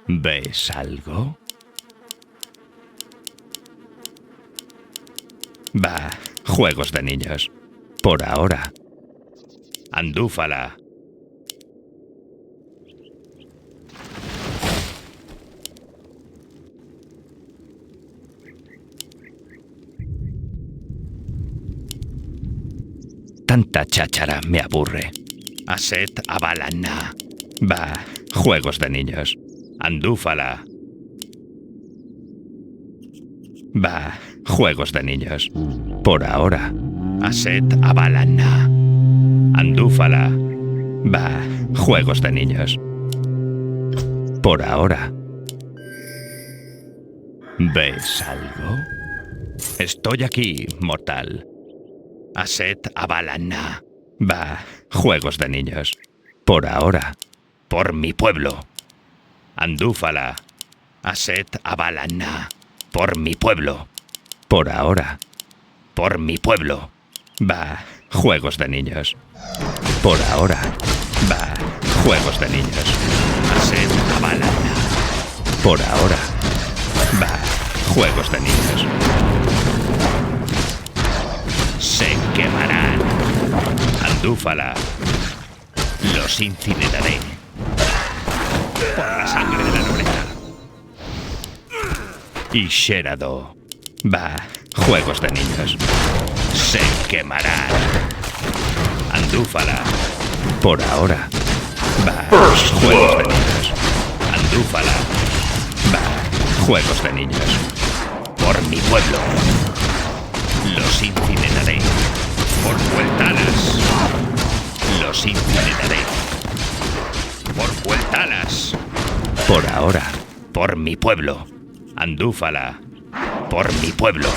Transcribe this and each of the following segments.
¿Ves algo? Bah, juegos de niños. Por ahora. Andúfala. Tanta cháchara me aburre. Aset abalana. Bah, juegos de niños. Andúfala. Bah, juegos de niños. Por ahora. Aset abalana. Andúfala. Bah, juegos de niños. Por ahora. ¿Ves algo? Estoy aquí, mortal. Aset abalana. Bah, juegos de niños. Por ahora. Por mi pueblo. Andúfala. Aset abalana. Por mi pueblo. Por ahora. Por mi pueblo. Bah, juegos de niños. Por ahora. Bah, juegos de niños. Aset abalana. Por ahora. Bah, juegos de niños. Se quemarán. Andúfala. Los incineraré. Por la sangre de la nobleza. Y Sherado. Bah, juegos de niños. Se quemarán. Andúfala. Por ahora. Bah, juegos de niños. Andúfala. Bah, juegos de niños. Por mi pueblo. Los incineraré. Por vueltalas. Los incineraré. Por vueltalas. Por ahora. Por mi pueblo. Andúfala. Por mi pueblo.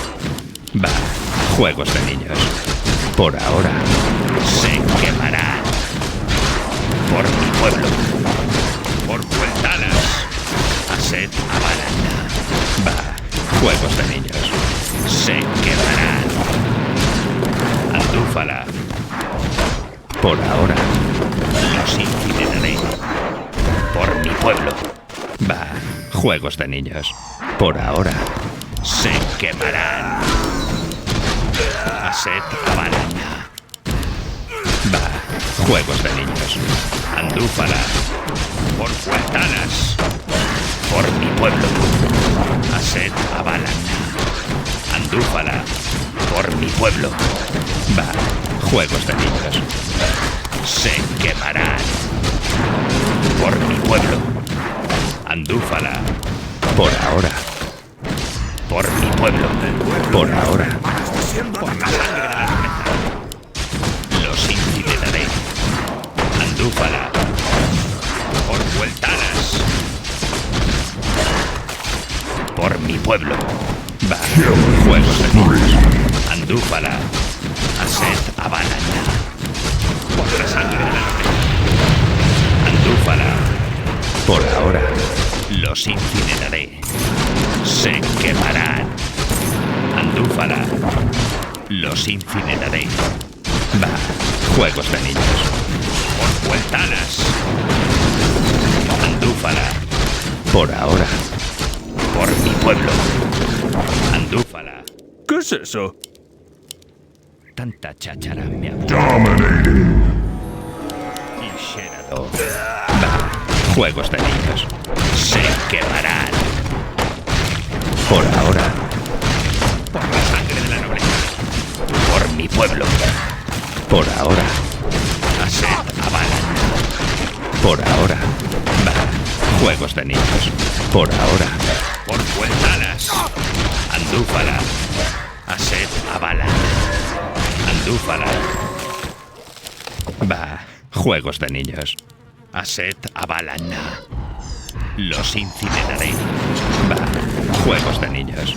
Bah, juegos de niños. Por ahora. Se quemarán. Por mi pueblo. Por vueltalas. Aset abalana. Bah, juegos de niños. Se quemarán. Andúfala. Por ahora. Los incineraré. Por mi pueblo. Bah, juegos de niños. Por ahora. Se quemarán. Aset abalana. Bah, juegos de niños. Andúfala. Por vueltalas. Por mi pueblo. Aset abalana. Andúfala. Por mi pueblo. Bah, juegos de niños. Se quemarán. Por mi pueblo. Andúfala. Por ahora. Por mi pueblo. Por ahora. Por la sangre de la nobleza. Los incineraré. Andúfala. Por vueltalas. Por mi pueblo. Bah, juegos de niños. Andúfala. Aset abalana. Por la sangre de la nobleza. Andúfala. Por ahora. Los incineraré. Se quemarán. Andúfala. Los incineraré. Bah, juegos de niños. Por vueltalas. Andúfala. Por ahora. Por mi pueblo. Andúfala. ¿Qué es eso? Tanta cháchara me aburre. Dominating. Y Sherado. Bah, juegos de niños. Se quemarán. Por ahora. Por la sangre de la nobleza. Por mi pueblo. Por ahora. Aset abalana. Por ahora. Bah, juegos de niños. Por ahora. Por vueltalas. Andúfala. Aset abalana. Andúfala. Bah, juegos de niños. Aset abalana. Los incineraré. Bah, juegos de niños.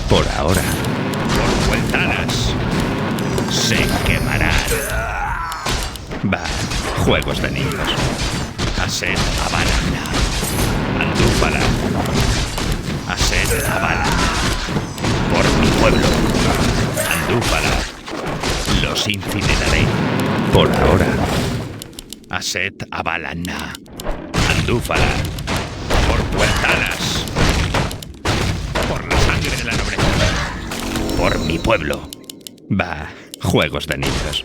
Por ahora. Por vueltalas. Se quemarán. Bah, juegos de niños. Aset abalana. Andúfala. Aset abalana. Por mi pueblo. Andúfala. Los incineraré. Por ahora. Aset abalana. Andúfala. Por mi pueblo. Va, juegos de niños.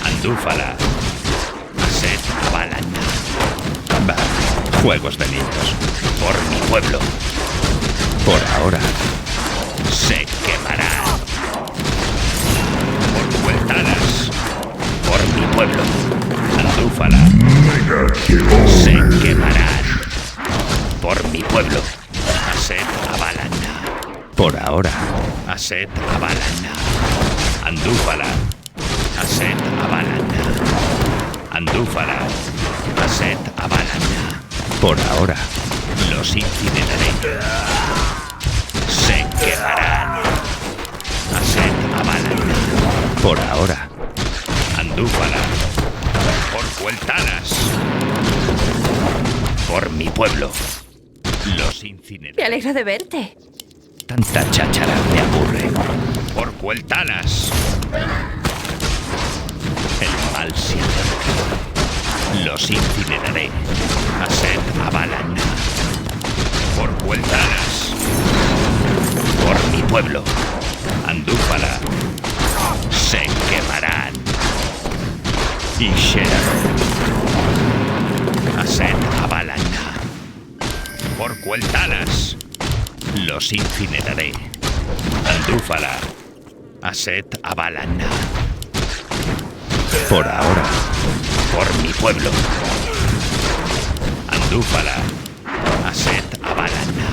Andúfala. Aset Avalana. Va, juegos de niños. Por mi pueblo. Por ahora. Se quemará. Por vueltadas. Por mi pueblo. Andúfala. Se quemarán. Por mi pueblo. Aset Avalana. Por ahora. Aset Avalana. Andúfala. Aset Avalana. Andúfala. Aset Avalana. Por ahora. Los incineraré. Se quemarán. Aset Avalana. Por ahora. Andúfala. Por vueltanas. Por mi pueblo. Los incineraré. Me alegro de verte. Tanta cháchara me aburre. Por vueltanas. El mal se acerca. Los incineraré. Aset Avalana. Por vueltanas. Por mi pueblo. Andúfala. Se quemarán. Y Sherado. Aset Avalana. Por vueltanas. Los incineraré. Andúfala. Aset Avalana. Por ahora. Por mi pueblo. Andúfala. Aset Avalana.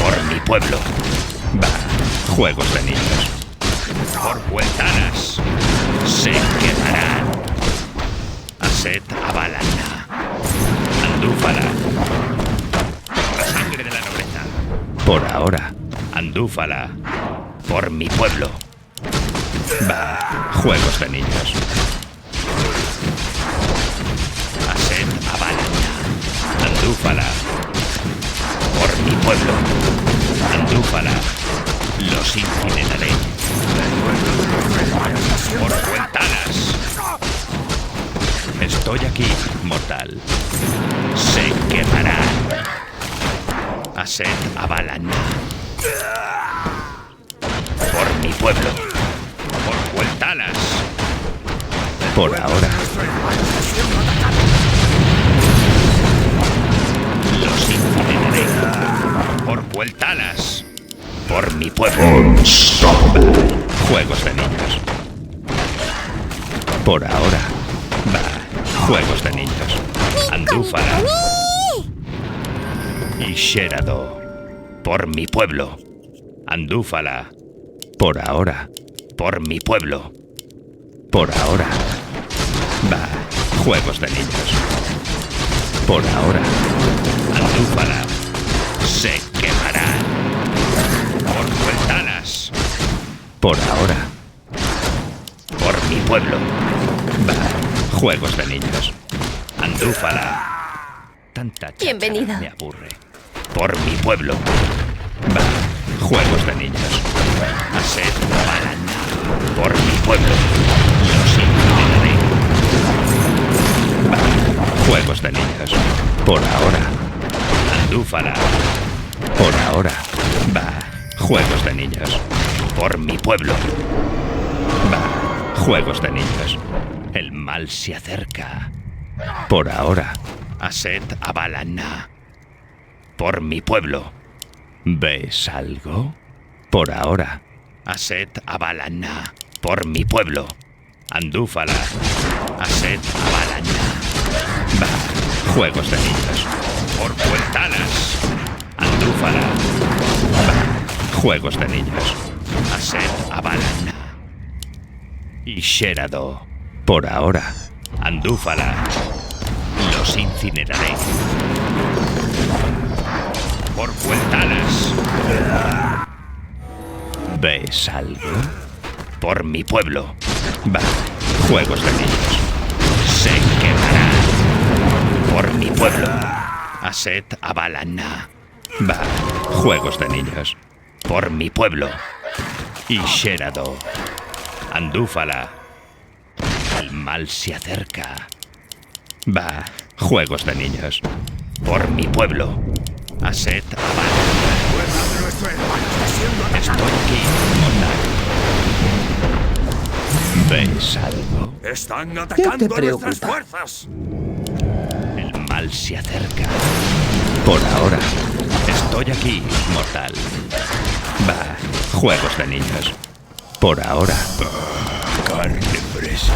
Por mi pueblo. Va. Juegos de niños. Por vueltanas. Se quemarán. Aset Avalana. Andúfala. La sangre de la nobleza. Por ahora. Andúfala. Por mi pueblo. Va. Juegos de niños. Aset Avalana. Andúfala. Por mi pueblo. Andúfala. Los incineraré. Por vueltanas. Estoy aquí, mortal. Se quemará. Aset Avalana. Por mi pueblo. Por vueltanas. Por ahora. Los incineraré. Por vueltanas. Por mi pueblo. Juegos de niños. Por ahora. Va. Juegos de niños. Andúfala. Y Sherado. Por mi pueblo. Andúfala. Por ahora. Por mi pueblo. Por ahora. Va. Juegos de niños. Por ahora. Andúfala. Se quemará. Por vueltanas. Por ahora. Por mi pueblo. Va. Juegos de niños. Andúfala. Tanta cháchara Bienvenido. me aburre. Por mi pueblo. Va. Juegos de niños. Aset Avalana. Por mi pueblo. Los incineraré. Va. Juegos de niños. Por ahora. Andúfala. Por ahora. Va. Juegos de niños. Por mi pueblo. Va. Juegos de niños. El mal se acerca. Por ahora. Aset Avalana. Por mi pueblo. ¿Ves algo? Por ahora. Aset Avalana. Por mi pueblo. Andúfala. Aset Avalana. Va. Juegos de niños. Por vueltanas. Andúfala. Va. Juegos de niños. Aset Avalana. Y Sherado. Por ahora. Andúfala. Los incineraré. Por vueltanas. ¿Ves algo? Por mi pueblo. Va. Juegos de niños. Se quemará. Por mi pueblo. Aset Avalana. Va. Juegos de niños. Por mi pueblo. Y Sherado. Andúfala. El mal se acerca. Va. Juegos de niños. Por mi pueblo. Aset Avalana. nuestro hermano está siendo atacado. Estoy aquí, mortal. ¿Ves algo? Están atacando a nuestras preocupa? fuerzas. El mal se acerca. Por ahora, estoy aquí, mortal. Va, juegos de niños. Por ahora. Carne fresca.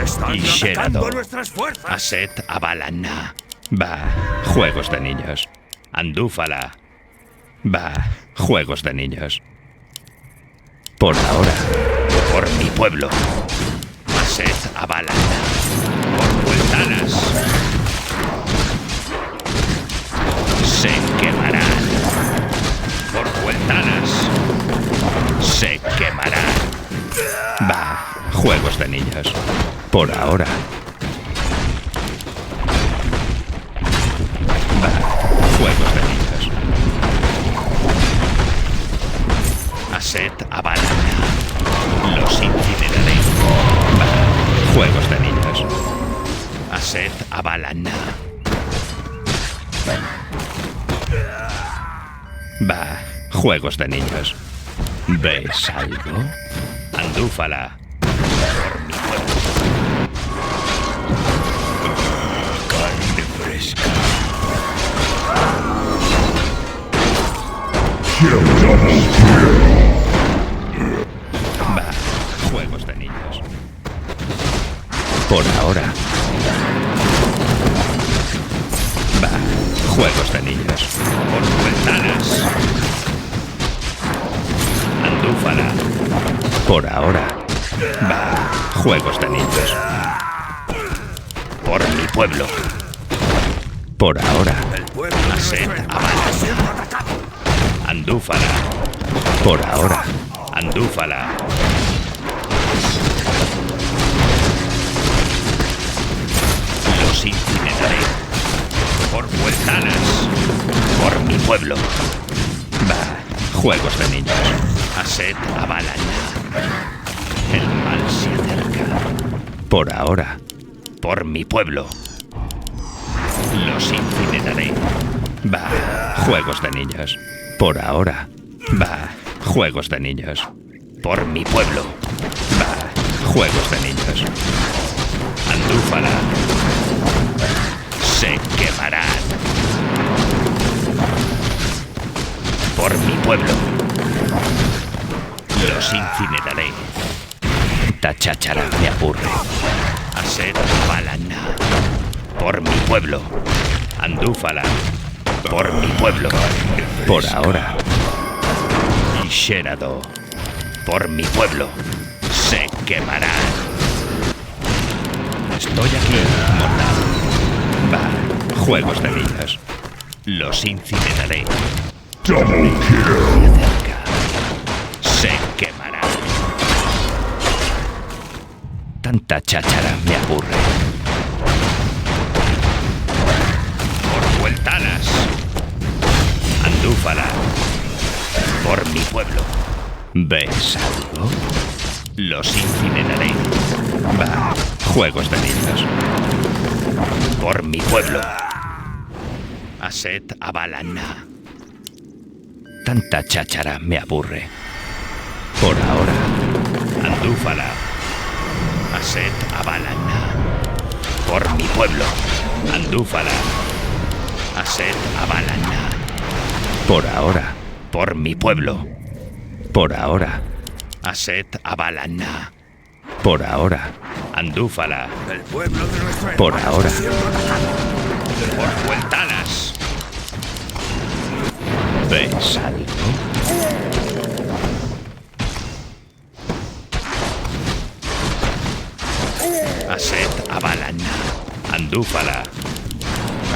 Están Y atacando Sherado. a nuestras fuerzas. Aset Abalana. Va, juegos de niños. Andúfala. Va, juegos de niños. Por ahora, por mi pueblo. Aset Abalana. Por Vueltanas. Se quemarán. Por Vueltanas. Se quemarán. Va, juegos de niños. Por ahora. Va, juegos de niños. Aset Abalana. Los incineraré. Va, juegos de niños. Aset Abalana. Va, juegos de niños. ¿Ves algo? Andúfala. Por mi pueblo. Carne fresca. Va, juegos de niños. Por ahora. Va, juegos de niños. Por Vueltanas. Andúfala. Por ahora. Va, juegos de niños. Por mi pueblo. Por ahora. El pueblo de Aset nuestro hermano está Abalana. siendo atacado. Andúfala. Por ahora. Andúfala. Los incineraré. Por Vueltanas. Por mi pueblo. Va, juegos de niños. Aset Abalana. El mal se acerca. Por ahora. Por mi pueblo. Los incineraré. Va, juegos de niños. Por ahora. Va, juegos de niños. Por mi pueblo. Va, juegos de niños. Andúfala. Se quemarán. Por mi pueblo. Los incineraré. Esta cháchara me aburre. Aset Abalana. Por mi pueblo. Andúfala. Por mi pueblo. Por ahora. Y Sherado. Por mi pueblo. Se quemarán. Estoy aquí, mortal. Va, juegos de niños. Los incineraré. Double Se kill. acerca. Se quemarán. Tanta cháchara me aburre. Por Vueltanas. Andúfala. Por mi pueblo. ¿Ves algo? Los incineraré. Va, juegos de niños. Por mi pueblo. Aset Abalana. Tanta cháchara me aburre. Por ahora. Andúfala. Aset Abalana. Por mi pueblo. Andúfala. Aset Abalana. Por ahora. Por mi pueblo. Por ahora. Aset Abalana. Por ahora. Andúfala. El pueblo de nuestro hermano Por está ahora. siendo atacado. Por Vueltanas. ¿Ves algo? Aset Abalana. Andúfala.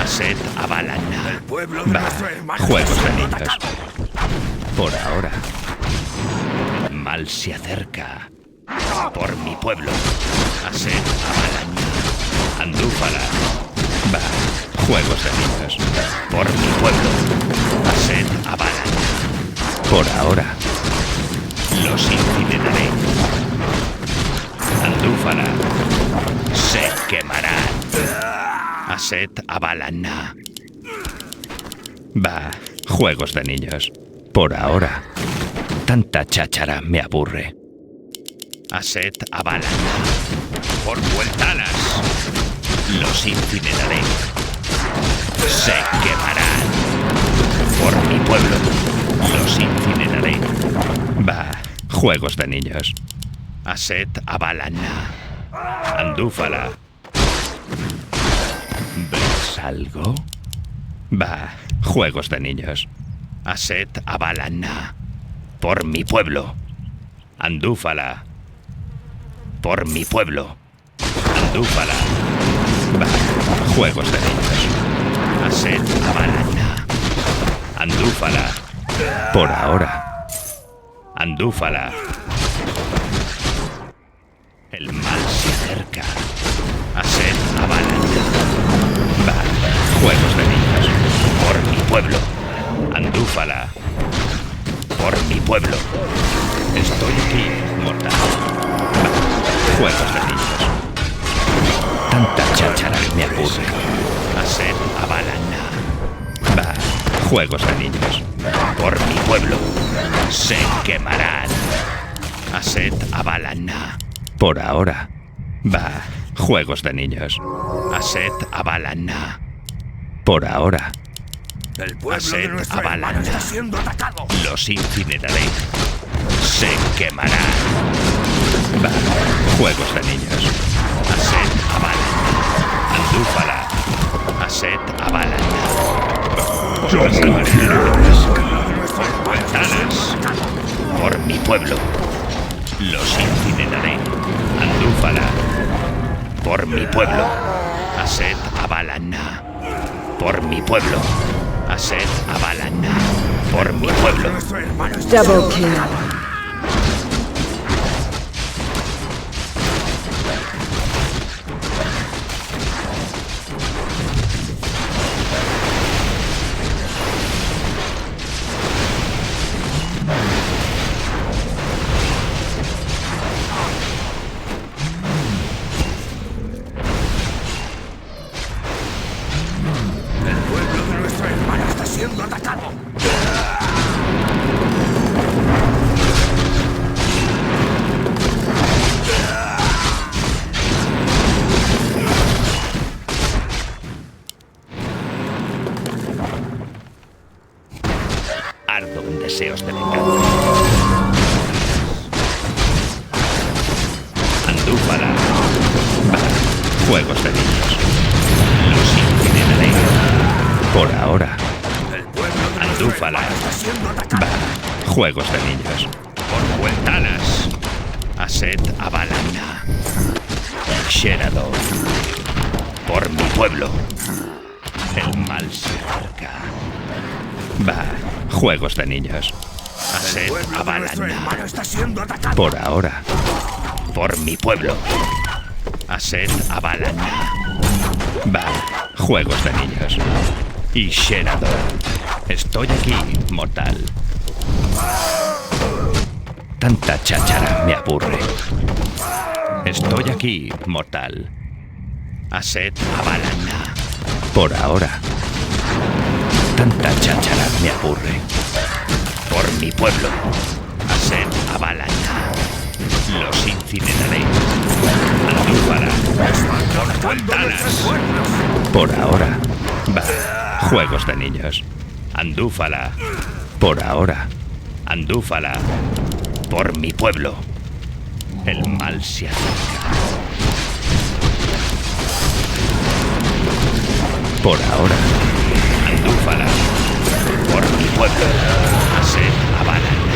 Aset Abalana. El pueblo de Va, nuestro hermano juegos está de siendo niños. atacado. Por ahora. El mal se acerca. Por mi pueblo. Aset Abalana. Andúfala. Va, juegos de niños. Por mi pueblo. Aset Abalana. Por ahora. Los incineraré. Andúfala. Se quemarán. Aset Abalana. Va, juegos de niños. Por ahora. Tanta cháchara me aburre. Aset Avalana. Por Vueltalas. Los incineraré. Se quemarán. Por mi pueblo. Los incineraré. Bah, juegos de niños. Aset Avalana. Andúfala. ¿Ves algo? Bah, juegos de niños. Aset Avalana. Por mi pueblo. Andúfala. Por mi pueblo. Andúfala. Bah, juegos de niños. Aset Avalana. Andúfala. Por ahora. Andúfala. El mal se acerca. Aset Avalana. Bah, juegos de niños. Por mi pueblo. Andúfala. Por mi pueblo. Estoy aquí, mortal. Bah, juegos de niños. Tanta cháchara me aburre. Aset Avalana. Bah, juegos de niños. Por mi pueblo. Se quemarán. Aset Avalana. Por ahora. Bah, juegos de niños. Aset Avalana. Por ahora. El pueblo Aset de nuestro Avalana. hermano está siendo atacado. Los incineraré. Se quemarán. Bah, juegos de niños. Aset Avalana. Andúfala. Aset Avalana. Vueltalas. Por mi pueblo. Los incineraré. Andúfala. Por mi pueblo. Aset Avalana. Por mi pueblo. Aset Avalana. Por mi pueblo. Nuestro hermano está Double kill. El pueblo de nuestro hermano está siendo atacado. Ardo en deseos de venganza. Andúfala. Bah, juegos de niños. Los incineraré. Por ahora. El pueblo de nuestro Andúfala. hermano está siendo atacado. Bah, juegos de niños. Por Vueltalas. Aset Avalana. Sherador. Por mi pueblo. El mal se acerca. Bah, juegos de niños. El Aset pueblo de nuestro hermano Avalana. está siendo atacado. Por ahora. Por mi pueblo. Aset Avalana. Bah, juegos de niños. Y Sherador. Estoy aquí, mortal. Tanta cháchara me aburre. Estoy aquí, mortal. Aset Avalana. Por ahora. Tanta cháchara me aburre. Por mi pueblo. Aset Avalana. Los incineraré. Andúfala. Por Vueltalas. Por ahora. Bah, juegos de niños. Andúfala. Por ahora. Andúfala. Por mi pueblo. El mal se acerca. Por ahora. Andúfala. Por mi pueblo. Aset Avalana.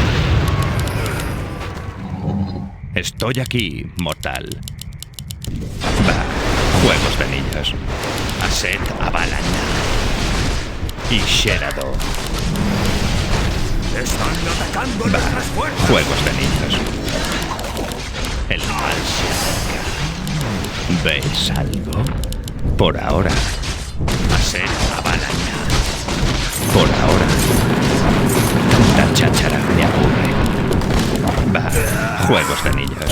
Estoy aquí, mortal. Bah, juegos de niños. Aset Avalana. Y Sherador. Están atacando Bah, nuestras fuerzas. juegos de niños. El mal se acerca. ¿Ves algo? Por ahora. Aset Avalana. Por ahora. Tanta cháchara me aburre. Bah, juegos de niños.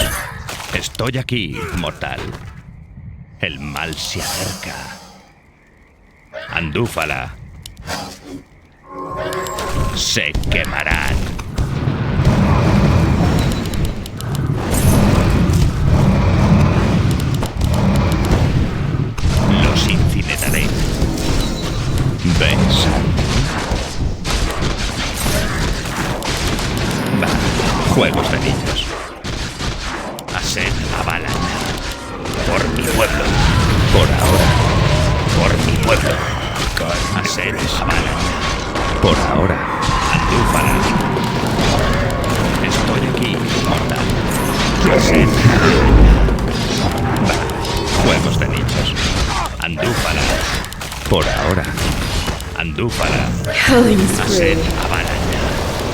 Estoy aquí, mortal. El mal se acerca. Andúfala. Se quemarán. Los incineraré. ¿Ves? Va, juegos de niños. Ased Avalan. Por mi pueblo. Por ahora. Por mi pueblo. Ased Avalan. Por ahora. Andúfala. Estoy aquí, mortal. Ased Avalan. Va, juegos de niños. Andúfala. Por ahora. Andúfala. Ased Avalan.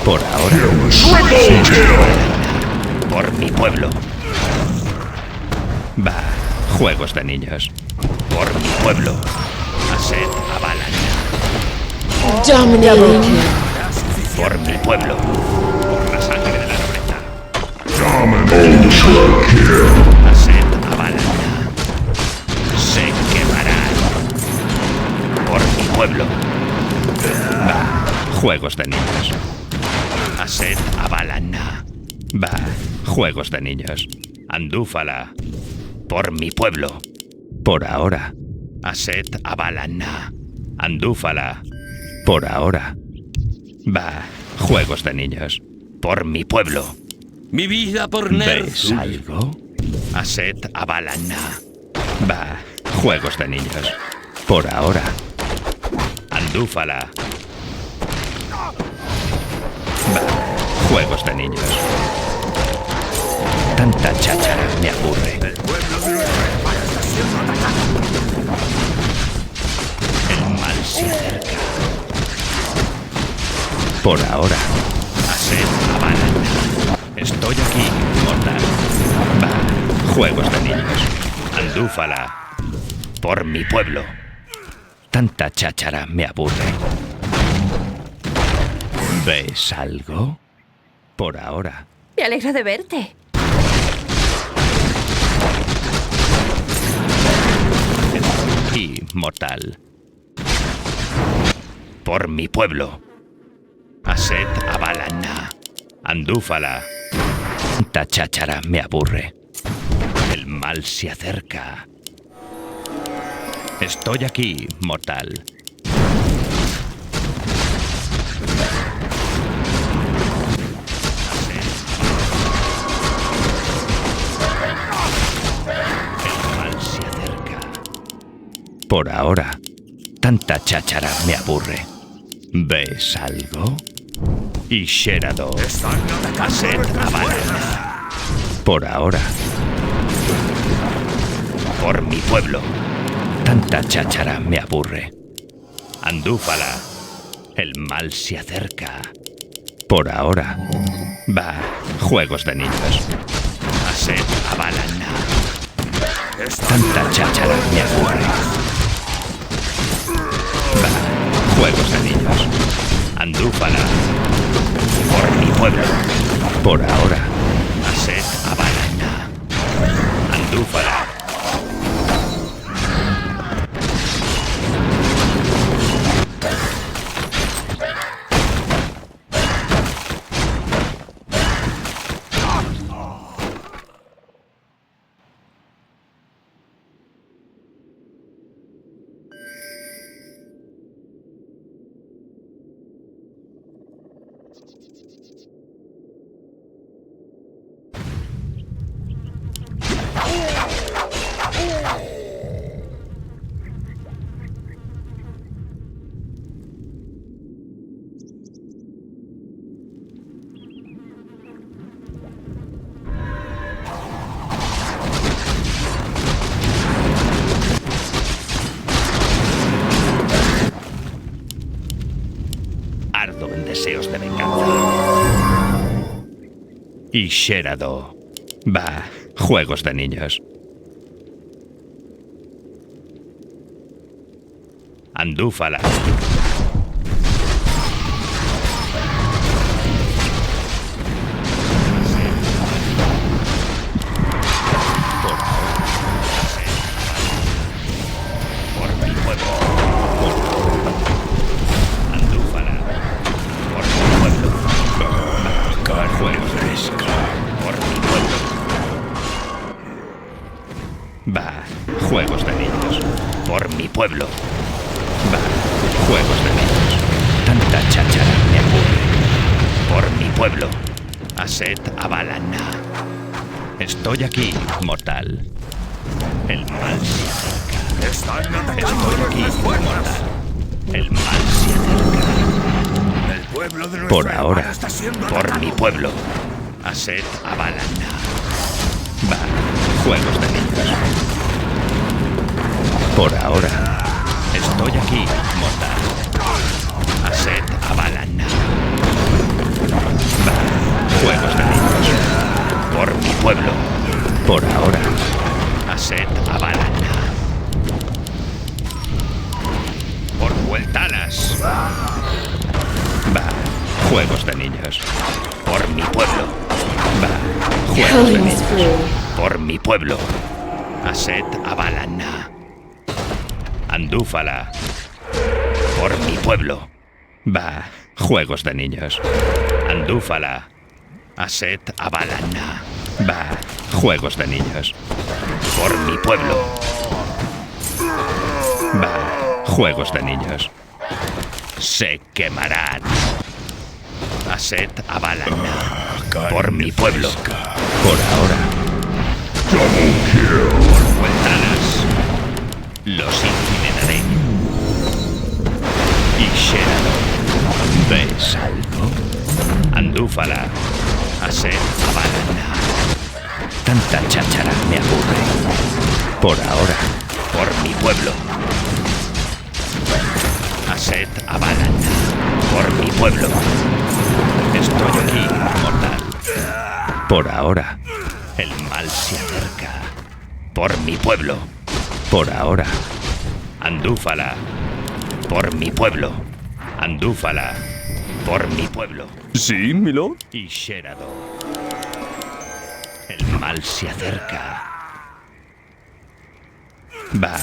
Por ahora. Por mi pueblo. Va, juegos de niños. Por mi pueblo. Ased Avalan. Dominating. Por mi pueblo. Por la sangre de la nobleza. Ased Avalan. Se quemarán. Por mi pueblo. Va, juegos de niños. Ased Avalan. Va, juegos de niños. Andúfala. Por mi pueblo. Por ahora. Ased Avalan. Andúfala. Por ahora. Va, juegos de niños. Por mi pueblo. Mi vida por ¿Ves algo? Ased Avalan. Va, juegos de niños. Por ahora. Andúfala. Va, juegos de niños. Tanta cháchara me aburre. El pueblo de nuestra hermana está siendo atacado. El mal se acerca. Por ahora. Ased Avalan. Estoy aquí, mortal. Va, juegos de niños. Andúfala. Por mi pueblo. Tanta cháchara me aburre. ¿Ves algo? Por ahora. Me alegro de verte. Y mortal. Por mi pueblo. Ased Avalan. Andúfala. Tanta cháchara me aburre. El mal se acerca. Estoy aquí, mortal. El mal se acerca. Por ahora, tanta cháchara me aburre. ¿Ves algo? Y Sherado. Están atacando Ased nuestras Avalan. fuerzas. Por ahora. Por mi pueblo. Tanta cháchara me aburre. Andúfala. El mal se acerca. Por ahora. Va, juegos de niños. Ased Avalan. Tanta cháchara me aburre. Va, juegos de niños. Andúfala. Por mi pueblo. Por ahora. Ased Avalan. Andúfala. Ardo en deseos de venganza. Y Sherado. Va, juegos de niños. Andúfala. Por mi pueblo. Andúfala. Por mi Por mi pueblo. Va. Juegos de niños. Tanta cháchara me aburre. Por mi pueblo. Aset Avalana. Estoy aquí, mortal. El mal se acerca. Están atacando Estoy aquí, nuestras fuerzas. mortal. El mal se acerca. El pueblo de Por nuestra ahora. hermana está siendo Por atacado. mi pueblo. Aset Avalana. Va. Juegos de niños. Por ahora. Estoy aquí, mortal. Aset Avalana. Va. Juegos de niños. Por mi pueblo. Por ahora. Aset Avalana. Por Vueltalas. Va. Juegos de niños. Por mi pueblo. Va. Juegos de Killing niños. spree. Por mi pueblo. Aset Avalana. Andúfala. Por mi pueblo. Va. Juegos de niños. Andúfala. Aset Avalana. Va. Juegos de niños. Por mi pueblo. Va. Juegos de niños. Se quemarán. Aset Avalana. Por mi pueblo. Por ahora. Por Vueltalas. Los incineraré. Y Sherado. ¿Ves algo? Andúfala. Aset Avalana. Tanta cháchara me aburre. Por ahora. Por mi pueblo. Aset Avalana. Por mi pueblo. Estoy aquí, mortal. Por ahora. El mal se acerca. Por mi pueblo. Por ahora. Andúfala. Por mi pueblo. Andúfala. Por mi pueblo. Sí, milord. Y Sherado. El mal se acerca. Va.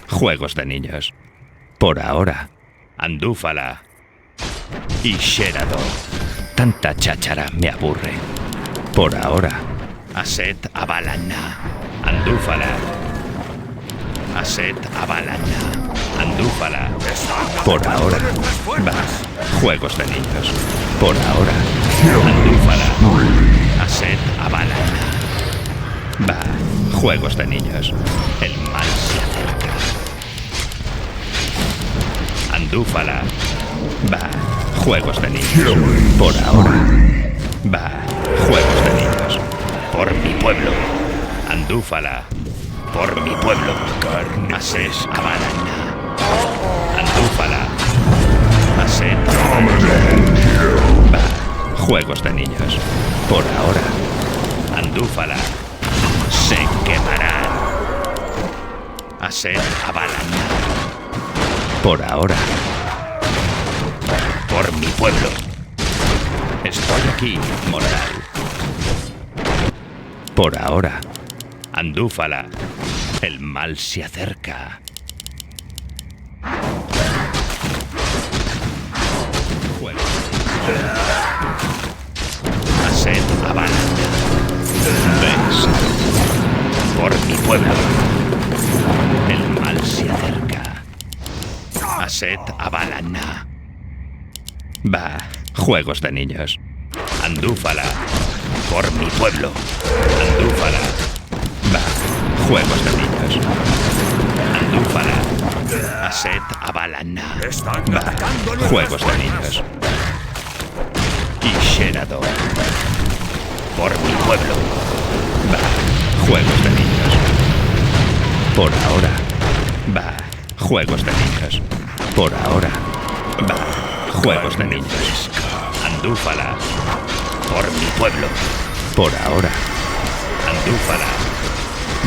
Juegos de niños. Por ahora. Andúfala. Y Sherado. Tanta cháchara me aburre. Por ahora. Aset Avalana. Andúfala. Aset Avalana. Andúfala. Por ahora. Va. Juegos de niños. Por ahora. Andúfala. Aset Avalana. Va. Juegos de niños. El mal se acerca. Andúfala. Va. Juegos de niños. Por ahora. Va. Juegos de niños. Por mi pueblo. Andúfala. Por mi pueblo. Aset Avalana. Andúfala. Aset Va. Juegos de niños. Por ahora. Andúfala. Se quemarán. Aset Avalana. Por ahora. Por mi pueblo. Estoy aquí, mortal. Por ahora. Andúfala. El mal se acerca. Fuego. Aset Avalana. ¿Ves? Por mi pueblo. El mal se acerca. Aset Avalana. Va. Juegos de niños. Andúfala. Por mi pueblo. Andúfala. Va. Juegos de niños. Andúfala. Aset Avalana. Están Va. atacando nuestras Juegos de fuerzas. niños. Y Sherado. Por mi pueblo. Va. Juegos de niños. Por ahora. Va. Juegos de niños. Por ahora. Va. Juegos de niños. Andúfala. Por mi pueblo. Por ahora. Andúfala.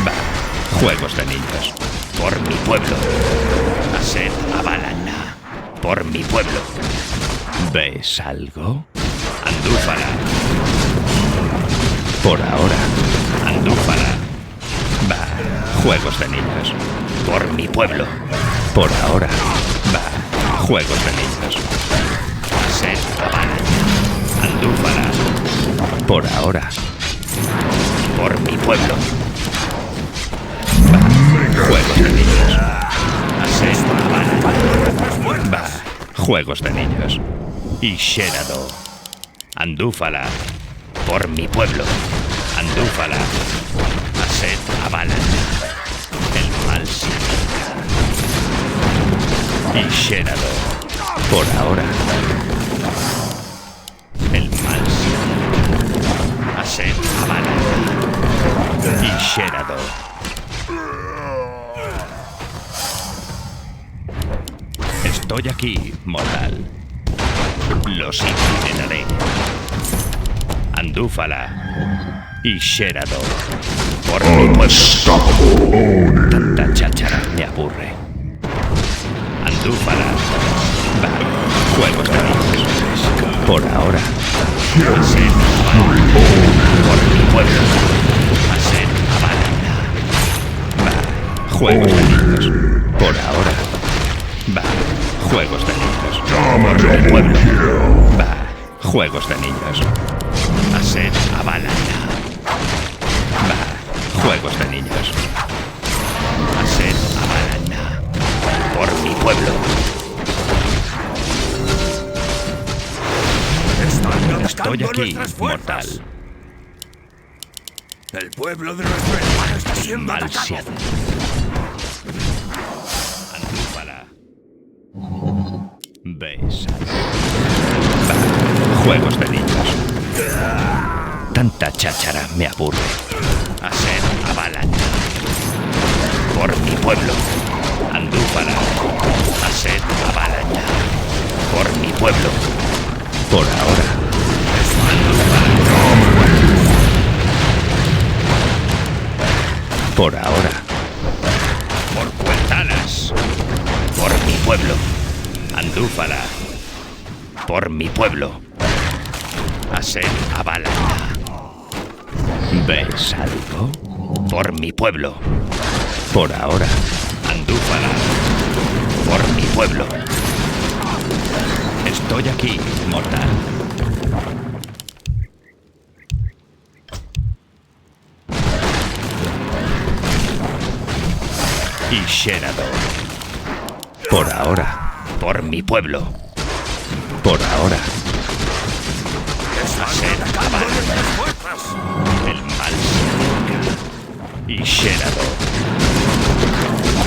Va. Juegos de niños. Por mi pueblo. Aset Avalana. Por mi pueblo. ¿Ves algo? Andúfala. Por ahora. Andúfala. Va. Juegos de niños. Por mi pueblo. Por ahora. Va. Juegos de niños. Aset Avalana. Andúfala. Por ahora. Por mi pueblo. Va. Juegos de niños. juegos de niños. Y Sherado. Andúfala. Por mi pueblo. Andúfala. Aset Abalan. El mal sigue. Y Sherado. Por ahora. El mal sigue. Aset Abalan. Y Sherado. Estoy aquí, mortal. Los incineraré. Andúfala y Sherado. Por mi pueblo. Tanta cháchara me aburre. Andúfala. Va. Juegos de niños. Por ahora. Aset Abalan. Por mi pueblo. Aset Abalan. Va. Juegos de niños. Por ahora. Va. Juegos de niños. Por mi pueblo. Va. Juegos de niños. Aset Abalan. Va. Juegos de niños. Aset Abalan. Por mi pueblo. Estoy aquí, mortal. El pueblo de nuestro hermano está siendo Mal atacado. siete. Andúfala. Besa. Va. Juegos de niños. Tanta cháchara me aburre. Aset Abalan. Por mi pueblo. Andúfala. Aset Abalan. Por mi pueblo. Por ahora. Andúfala. Por ahora. Por Cuentalas. Por mi pueblo. Andúfala. Por mi pueblo. Aset Abalan. ¿Ves algo? Por mi pueblo. Por ahora. Andúfala. Por mi pueblo. Estoy aquí, mortal. Y Sherado. Por ahora. Por mi pueblo. Por ahora. Aset Abalan. El mal se acerca. Y Sherado.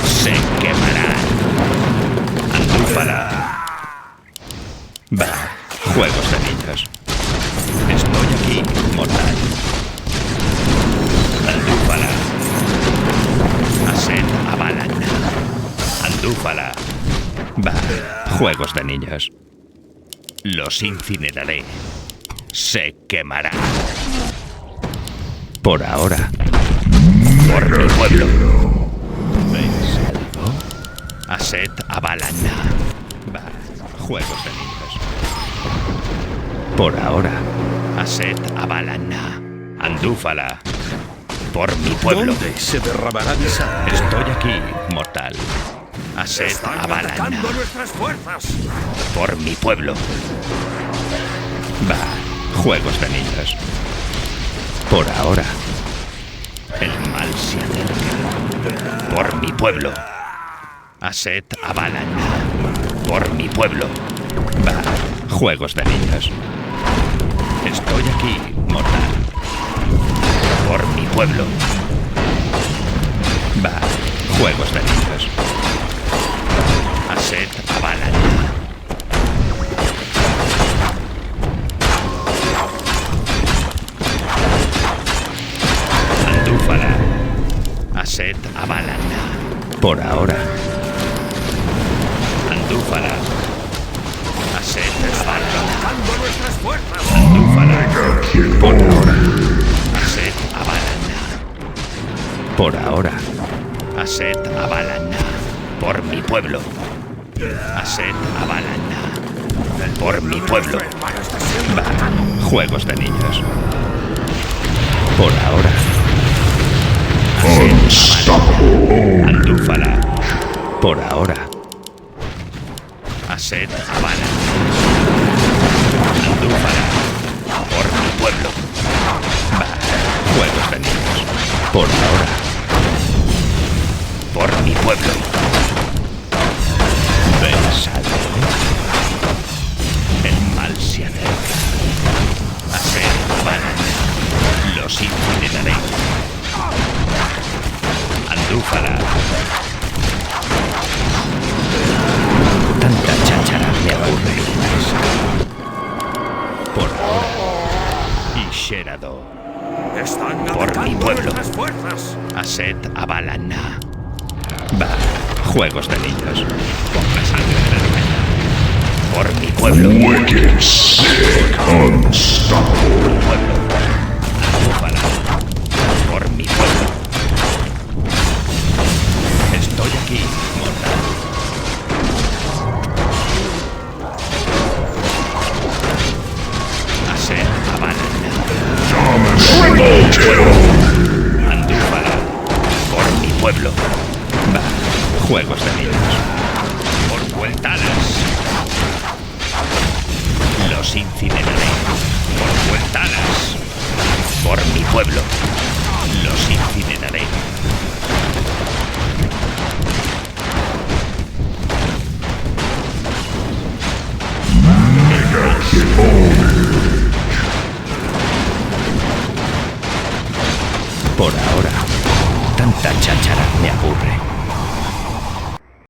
Se quemará. Andúfala. Va. Juegos de niños. Estoy aquí, mortal. Andúfala. Aset Abalan. Andúfala. Va. Juegos de niños. Los incineraré. Se quemará. Por ahora. Por mi pueblo. ¿Veis algo? Aset Abalan. Va. Juegos de niños. Por ahora. Aset Abalan. Andúfala. Por mi pueblo. ¿Dónde se derramará mi sangre? Estoy aquí, mortal. Aset Están Abalan. atacando nuestras fuerzas. Por mi pueblo. Va. Juegos de niños. Por ahora. El mal se acerca. Por mi pueblo. Aset Abalan. Por mi pueblo. Va. Juegos de niños. Estoy aquí, mortal. Por mi pueblo. Va. Juegos de niños. Aset Abalan. Andúfala. Aset Abalan. Por ahora. Andúfala. Aset Abalan. Atacando nuestras fuerzas. Andúfala. Por ahora. Aset Abalan. Por ahora. Aset Abalan. Por mi pueblo. Aset Abalan. Por mi pueblo. Va. Juegos de niños. Por ahora. Aset Abalan. Andúfala. Por ahora. Aset Abalan. Andúfala. Por mi pueblo. Va. Juegos de niños. Por ahora. Por mi pueblo. ¿Ves algo? niños! Aset Abalana. Bah, juegos de niños. Con la sangre de la novela. Por mi pueblo. Wicked, sick, unstoppable. Pueblo. Andúfala. Por mi pueblo. Estoy aquí, mortal. Aset Abalana. Triple kill. Andúfala. Por mi pueblo. Bah, juegos de niños. Por Vueltalas. Los incineraré. Por Vueltalas. Por mi pueblo. Los incineraré.